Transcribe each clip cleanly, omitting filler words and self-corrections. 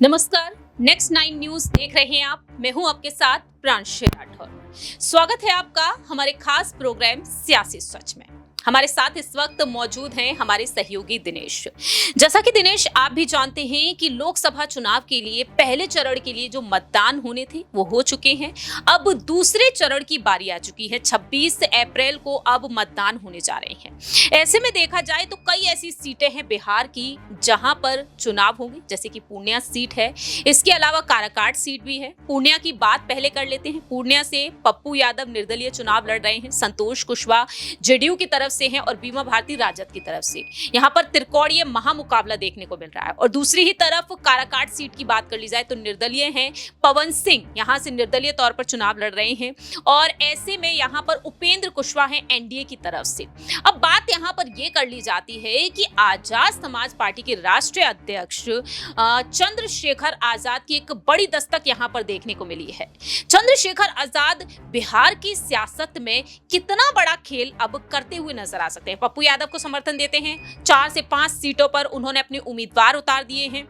नमस्कार। Next 9 news देख रहे हैं आप। मैं हूं आपके साथ प्रांशु राठौर। स्वागत है आपका हमारे खास प्रोग्राम सियासी सच में। हमारे साथ इस वक्त मौजूद हैं हमारे सहयोगी दिनेश। जैसा कि दिनेश आप भी जानते हैं कि लोकसभा चुनाव के लिए पहले चरण के लिए जो मतदान होने थे वो हो चुके हैं। अब दूसरे चरण की बारी आ चुकी है। 26 अप्रैल को अब मतदान होने जा रहे हैं। ऐसे में देखा जाए तो कई ऐसी सीटें हैं बिहार की जहां पर चुनाव होंगे, जैसे कि पूर्णिया सीट है। इसके अलावा काराकाट सीट भी है। पूर्णिया की बात पहले कर लेते हैं। पूर्णिया से पप्पू यादव निर्दलीय चुनाव लड़ रहे हैं। संतोष कुशवाहा जेडीयू की तरफ से हैं और बीमा भारती राजद की तरफ से। यहाँ पर त्रिकोणीय महामुकाबला देखने को मिल रहा है। और दूसरी ही तरफ काराकाट सीट की बात कर ली जाए तो निर्दलीय हैं पवन सिंह, यहाँ से निर्दलीय तौर पर चुनाव लड़ रहे हैं। और ऐसे में यहाँ पर उपेंद्र कुशवाहा हैं एनडीए की तरफ से। अब बात यहाँ पर यह कर ली जाती है कि आजाद समाज पार्टी के राष्ट्रीय अध्यक्ष चंद्रशेखर आजाद की एक बड़ी दस्तक यहाँ पर देखने को मिली है। चंद्रशेखर आजाद बिहार की सियासत में कितना बड़ा खेल अब करते हुए नजर आ सकते हैं। पप्पू यादव को समर्थन देते हैं। 4 से 5 सीटों पर उन्होंने अपने उम्मीदवार उतार दिए हैं।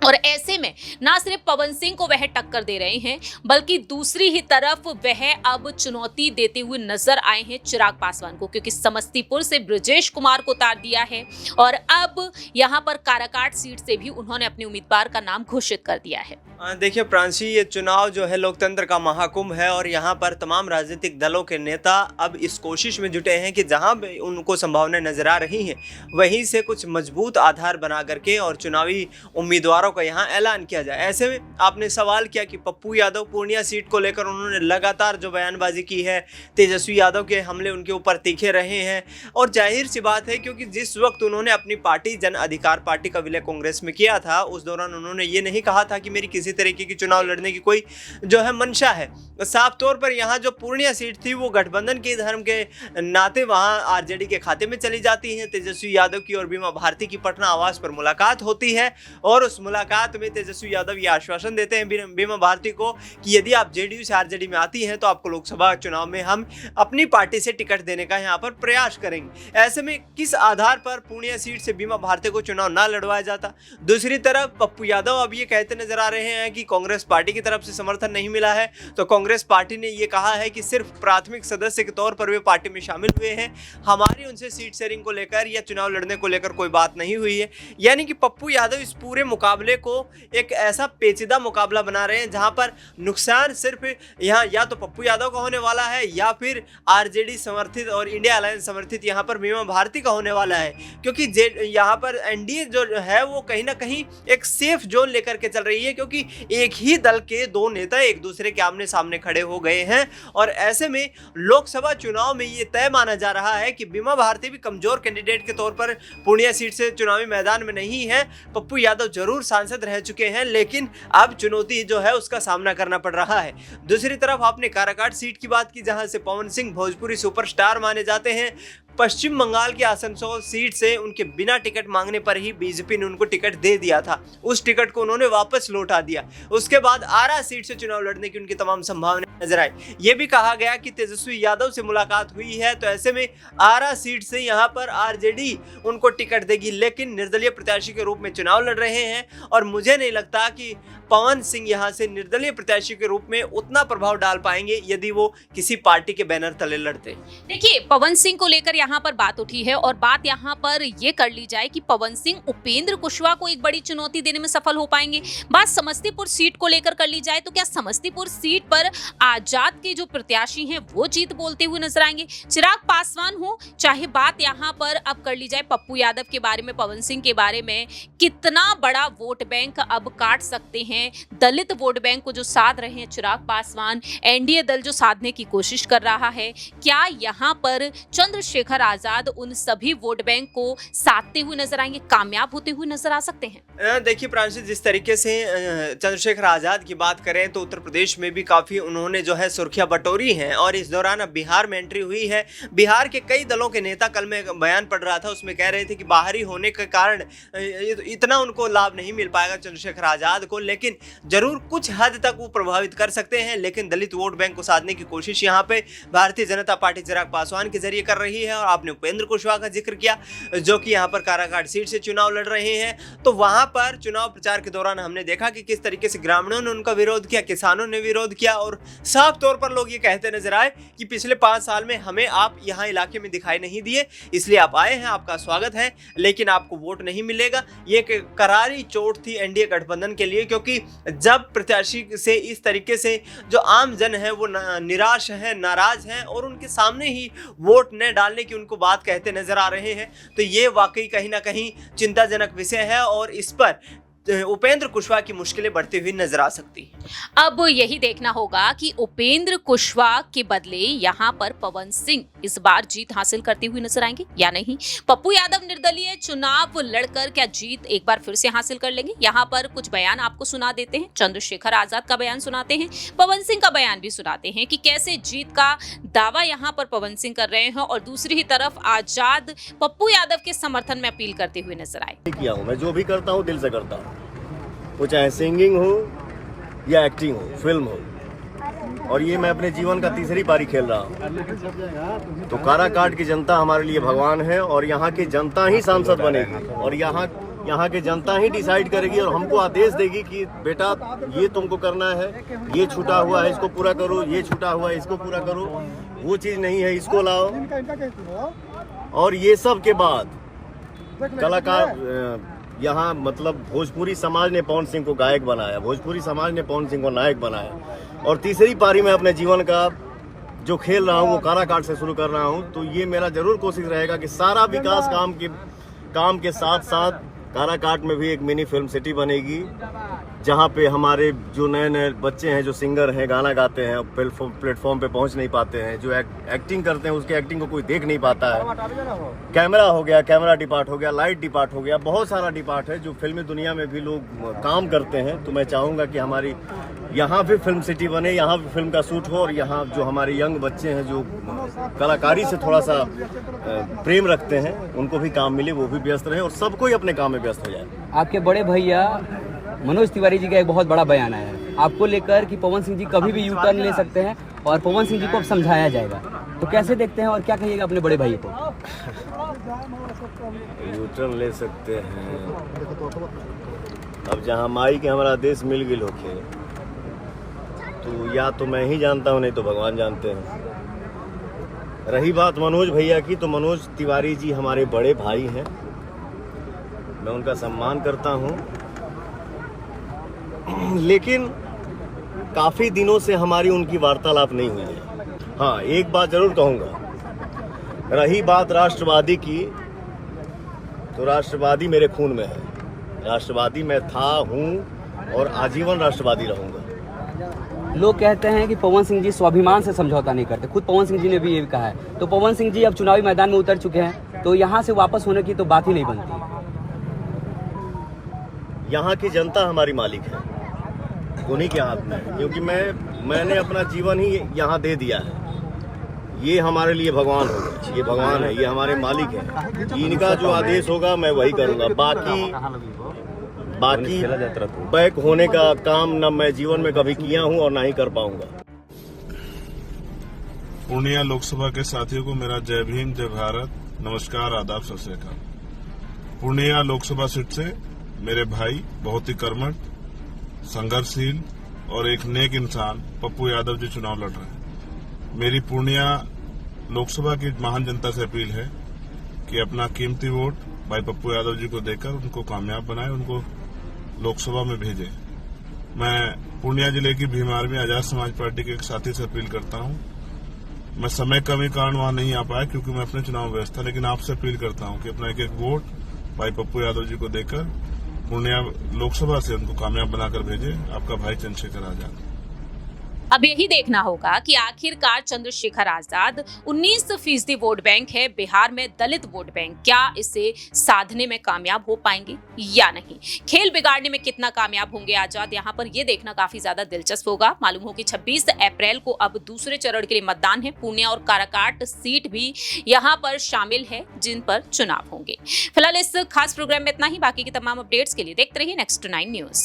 और ऐसे में ना सिर्फ पवन सिंह को वह टक्कर दे रहे हैं, बल्कि दूसरी ही तरफ वह अब चुनौती देते हुए नजर आए हैं चिराग पासवान को, क्योंकि समस्तीपुर से ब्रजेश कुमार को उतार दिया है और अब यहां पर काराकाट सीट से भी उन्होंने अपने उम्मीदवार का नाम घोषित कर दिया है। देखिए प्रांशी, ये चुनाव जो है लोकतंत्र का महाकुंभ है और यहाँ पर तमाम राजनीतिक दलों के नेता अब इस कोशिश में जुटे हैं कि जहाँ भी उनको संभावनाएं नजर आ रही हैं वहीं से कुछ मजबूत आधार बना करके और चुनावी उम्मीदवारों का यहाँ ऐलान किया जाए। ऐसे में आपने सवाल किया कि पप्पू यादव पूर्णिया सीट को लेकर उन्होंने लगातार जो बयानबाजी की है, तेजस्वी यादव के हमले उनके ऊपर तीखे रहे हैं। और जाहिर सी बात है, क्योंकि जिस वक्त उन्होंने अपनी पार्टी जन अधिकार पार्टी का विलय कांग्रेस में किया था, उस दौरान उन्होंने ये नहीं कहा था कि मेरी किसी तरीके की चुनाव लड़ने की कोई जो है मंशा है। साफ तौर पर यहाँ जो पूर्णिया सीट थी वो गठबंधन के धर्म के नाते वहाँ आरजेडी के खाते में चली जाती है। तेजस्वी यादव की और बीमा भारती की पटना आवास पर मुलाकात होती है और उस मुलाकात में तेजस्वी यादव ये आश्वासन देते हैं बीमा भारती को कि यदि आप जेडीयू से आरजेडी में आती हैं तो आपको लोकसभा चुनाव में हम अपनी पार्टी से टिकट देने का यहाँ पर प्रयास करेंगे। ऐसे में किस आधार पर पूर्णिया सीट से बीमा भारती को चुनाव ना लड़वाया जाता। दूसरी तरफ पप्पू यादव अब ये कहते नजर आ रहे हैं कि कांग्रेस पार्टी की तरफ से समर्थन नहीं मिला है, तो कांग्रेस पार्टी ने यह कहा है कि सिर्फ प्राथमिक सदस्य के तौर पर वे पार्टी में शामिल हुए हैं, हमारी उनसे सीट शेयरिंग को लेकर या चुनाव लड़ने को लेकर कोई बात नहीं हुई है। यानी कि पप्पू यादव इस पूरे मुकाबले को एक ऐसा पेचीदा मुकाबला बना रहे हैं जहां पर नुकसान सिर्फ यहाँ या तो पप्पू यादव का होने वाला है या फिर आरजेडी समर्थित और इंडिया अलायंस समर्थित यहाँ पर बीमा भारती का होने वाला है, क्योंकि यहाँ पर एनडीए जो है वो कहीं ना कहीं एक सेफ जोन लेकर के चल रही है, क्योंकि एक ही दल के दो नेता एक दूसरे के आमने सामने खड़े हो गए हैं। और ऐसे में लोकसभा चुनाव में ये तय माना जा रहा है कि बीमा भारती भी कमजोर कैंडिडेट के तौर पर पूर्णिया सीट से चुनावी मैदान में नहीं है। पप्पू यादव जरूर सांसद रह चुके हैं, लेकिन अब चुनौती जो है उसका सामना करना पड़ रहा है। दूसरी तरफ आपने काराकाट सीट की बात की, जहां से पवन सिंह भोजपुरी सुपरस्टार माने जाते हैं। पश्चिम बंगाल की आसनसोल सीट से उनके बिना टिकट मांगने पर ही बीजेपी ने उनको टिकट दे दिया था। उस टिकट को उन्होंने वापस लौटा दिया। उसके बाद आरा सीट से चुनाव लड़ने की उनकी तमाम संभावनाएं नजर आई। ये भी कहा गया कि तेजस्वी यादव से मुलाकात हुई है, तो ऐसे में आरा सीट से यहाँ पर आरजेडी उनको टिकट देगी, लेकिन निर्दलीय प्रत्याशी के रूप में चुनाव लड़ रहे हैं। और मुझे नहीं लगता कि पवन सिंह यहाँ से निर्दलीय प्रत्याशी के रूप में उतना प्रभाव डाल पाएंगे यदि वो किसी पार्टी के बैनर तले लड़ते। देखिए, पवन सिंह को लेकर यहाँ पर बात उठी है और बात यहाँ पर ये कर ली जाए कि पवन सिंह उपेंद्र कुशवाहा को एक बड़ी चुनौती देने में सफल हो पाएंगे। बात समस्तीपुर सीट को लेकर कर ली जाए तो क्या समस्तीपुर सीट पर आजाद के जो प्रत्याशी हैं वो जीत बोलते हुए नजर आएंगे। चिराग पासवान हो, चाहे बात यहाँ पर अब कर ली जाए पप्पू यादव के बारे में, पवन सिंह के बारे में, कितना बड़ा वोट बैंक अब काट सकते हैं। दलित वोट बैंक को जो साध रहे हैं चिराग पासवान, एनडीए दल जो साधने की कोशिश कर रहा है, क्या यहाँ पर चंद्रशेखर आजाद उन सभी वोट बैंक को साधते हुए नजर आएंगे, कामयाब होते हुए नजर आ सकते हैं? देखिए प्रांशु, जिस तरीके से चंद्रशेखर आजाद की बात करें तो उत्तर प्रदेश में भी काफी उन्होंने जो है सुर्खियां बटोरी हैं और इस दौरान अब बिहार में एंट्री हुई है। बिहार के कई दलों के नेता, कल मैं बयान पढ़ रहा था उसमें कह रहे थे कि बाहरी होने के कारण इतना उनको लाभ नहीं मिल पाएगा चंद्रशेखर आजाद को, लेकिन जरूर कुछ हद तक वो प्रभावित कर सकते हैं। लेकिन दलित वोट बैंक को साधने की कोशिश यहाँ पे भारतीय जनता पार्टी चिराग पासवान के जरिए कर रही है और आपने उपेंद्र कुशवाहा का जिक्र किया जो कि यहाँ पर काराकाट सीट से चुनाव लड़ रहे हैं। तो वहाँ पर चुनाव प्रचार के दौरान हमने देखा कि किस तरीके से ग्रामीणों ने उनका विरोध किया, किसानों ने विरोध किया और साफ तौर पर लोग ये कहते नजर आए कि पिछले 5 साल में हमें आप यहाँ इलाके में दिखाई नहीं दिए, इसलिए आप आए हैं, आपका स्वागत है, लेकिन आपको वोट नहीं मिलेगा। ये एक करारी चोट थी एनडीए गठबंधन के लिए, क्योंकि जब प्रत्याशी से इस तरीके से जो आम जन है वो निराश है, नाराज हैं और उनके सामने ही वोट न डालने की उनको बात कहते नजर आ रहे हैं, तो ये वाकई कहीं ना कहीं चिंताजनक विषय है और इस पर उपेंद्र कुशवाहा की मुश्किलें बढ़ती हुई नजर आ सकती हैं। अब यही देखना होगा कि उपेंद्र कुशवाहा के बदले यहाँ पर पवन सिंह इस बार जीत हासिल करते हुए नजर आएंगे या नहीं। पप्पू यादव निर्दलीय चुनाव लड़कर क्या जीत एक बार फिर से हासिल कर लेंगे? यहाँ पर कुछ बयान आपको सुना देते हैं। चंद्रशेखर आजाद का बयान सुनाते हैं, पवन सिंह का बयान भी सुनाते हैं कि कैसे जीत का दावा यहाँ पर पवन सिंह कर रहे हैं और दूसरी ही तरफ आजाद पप्पू यादव के समर्थन में अपील करते हुए नजर आए। किया हूँ मैं, जो भी करता हूँ दिल से करता हूँ, वो चाहे सिंगिंग हो या एक्टिंग हो, फिल्म हो, और ये मैं अपने जीवन का तीसरी पारी खेल रहा हूँ। तो काराकाट की जनता हमारे लिए भगवान है और यहाँ की जनता ही सांसद बनेगी और यहाँ की जनता ही डिसाइड करेगी और हमको आदेश देगी कि बेटा ये तुमको करना है, ये छूटा हुआ है इसको पूरा करो, ये छूटा हुआ है इसको पूरा करो, वो चीज़ नहीं है इसको लाओ। और ये सब के बाद कलाकार यहाँ मतलब भोजपुरी समाज ने पवन सिंह को गायक बनाया, भोजपुरी समाज ने पवन सिंह को नायक बनाया और तीसरी पारी में अपने जीवन का जो खेल रहा हूँ वो काराकाट से शुरू कर रहा हूँ। तो ये मेरा जरूर कोशिश रहेगा कि सारा विकास काम के साथ साथ काराकाट में भी एक मिनी फिल्म सिटी बनेगी जहाँ पे हमारे जो नए नए बच्चे हैं, जो सिंगर हैं, गाना गाते हैं, प्लेटफॉर्म पे पहुँच नहीं पाते हैं, जो एक्टिंग करते हैं उसके एक्टिंग को कोई देख नहीं पाता है। कैमरा हो गया, कैमरा डिपार्ट हो गया, लाइट डिपार्ट हो गया, बहुत सारा डिपार्ट है जो फिल्मी दुनिया में भी लोग काम करते हैं। तो मैं चाहूँगा कि हमारी यहाँ भी फिल्म सिटी बने, यहाँ भी फिल्म का शूट हो और यहाँ जो हमारे यंग बच्चे हैं जो कलाकारी से थोड़ा सा प्रेम रखते हैं उनको भी काम मिले, वो भी व्यस्त रहे और सब कोई अपने काम में व्यस्त हो जाए। आपके बड़े भैया मनोज तिवारी जी का एक बहुत बड़ा बयान आया है आपको लेकर कि पवन सिंह जी कभी भी यू टर्न ले सकते हैं और पवन सिंह जी को अब समझाया जाएगा, तो कैसे देखते हैं और क्या कहिएगा अपने बड़े भाई को? यू टर्न ले सकते हैं, अब जहाँ माई के हमारा देश मिल गिल होके तो या तो मैं ही जानता हूँ नहीं तो भगवान जानते हैं। रही बात मनोज भैया की, तो मनोज तिवारी जी हमारे बड़े भाई हैं, मैं उनका सम्मान करता हूँ, लेकिन काफ़ी दिनों से हमारी उनकी वार्तालाप नहीं हुई है। हाँ, एक बात जरूर कहूँगा, रही बात राष्ट्रवादी की, तो राष्ट्रवादी मेरे खून में है, राष्ट्रवादी मैं था, हूँ और आजीवन राष्ट्रवादी रहूँगा। लोग कहते हैं कि पवन सिंह जी स्वाभिमान से समझौता नहीं करते, खुद पवन सिंह जी ने भी ये कहा है। तो पवन सिंह जी अब चुनावी मैदान में उतर चुके हैं, तो यहाँ से वापस होने की तो बात ही नहीं बनती। यहाँ की जनता हमारी मालिक है, उन्हीं के हाथ में है, क्योंकि मैंने अपना जीवन ही यहाँ दे दिया है। ये हमारे लिए भगवान होगा, ये भगवान है, ये हमारे मालिक है, इनका जो आदेश होगा मैं वही करूँगा। बाकी बैक होने का काम न मैं जीवन में कभी किया हूँ और ना ही कर पाऊंगा। पूर्णिया लोकसभा के साथियों को मेरा जय भीम, जय भारत, नमस्कार, आदाब, सत श्री अकाल। पूर्णिया लोकसभा सीट से मेरे भाई बहुत ही कर्मठ, संघर्षशील और एक नेक इंसान पप्पू यादव जी चुनाव लड़ रहे हैं। मेरी पूर्णिया लोकसभा की महान जनता से अपील है कि अपना कीमती वोट भाई पप्पू यादव जी को देकर उनको कामयाब बनाए, उनको लोकसभा में भेजे। मैं पूर्णिया जिले की भीमार में आजाद समाज पार्टी के एक साथी से अपील करता हूं। मैं समय कमी कारण वहां नहीं आ पाया क्योंकि मैं अपने चुनाव व्यस्त था, लेकिन आपसे अपील करता हूं कि अपना एक एक वोट भाई पप्पू यादव जी को देकर पूर्णिया लोकसभा से उनको कामयाब बनाकर भेजे। आपका भाई चंद्रशेखर आजाद। अब यही देखना होगा कि आखिरकार चंद्रशेखर आजाद 19% वोट बैंक है बिहार में, दलित वोट बैंक, क्या इसे साधने में कामयाब हो पाएंगे या नहीं। खेल बिगाड़ने में कितना कामयाब होंगे आजाद, यहाँ पर ये देखना काफी ज्यादा दिलचस्प होगा। मालूम हो कि 26 अप्रैल को अब दूसरे चरण के लिए मतदान है। पूर्णिया और काराकाट सीट भी यहाँ पर शामिल है जिन पर चुनाव होंगे। फिलहाल इस खास प्रोग्राम में इतना ही। बाकी की तमाम अपडेट्स के लिए देखते रहिए Next 9 न्यूज।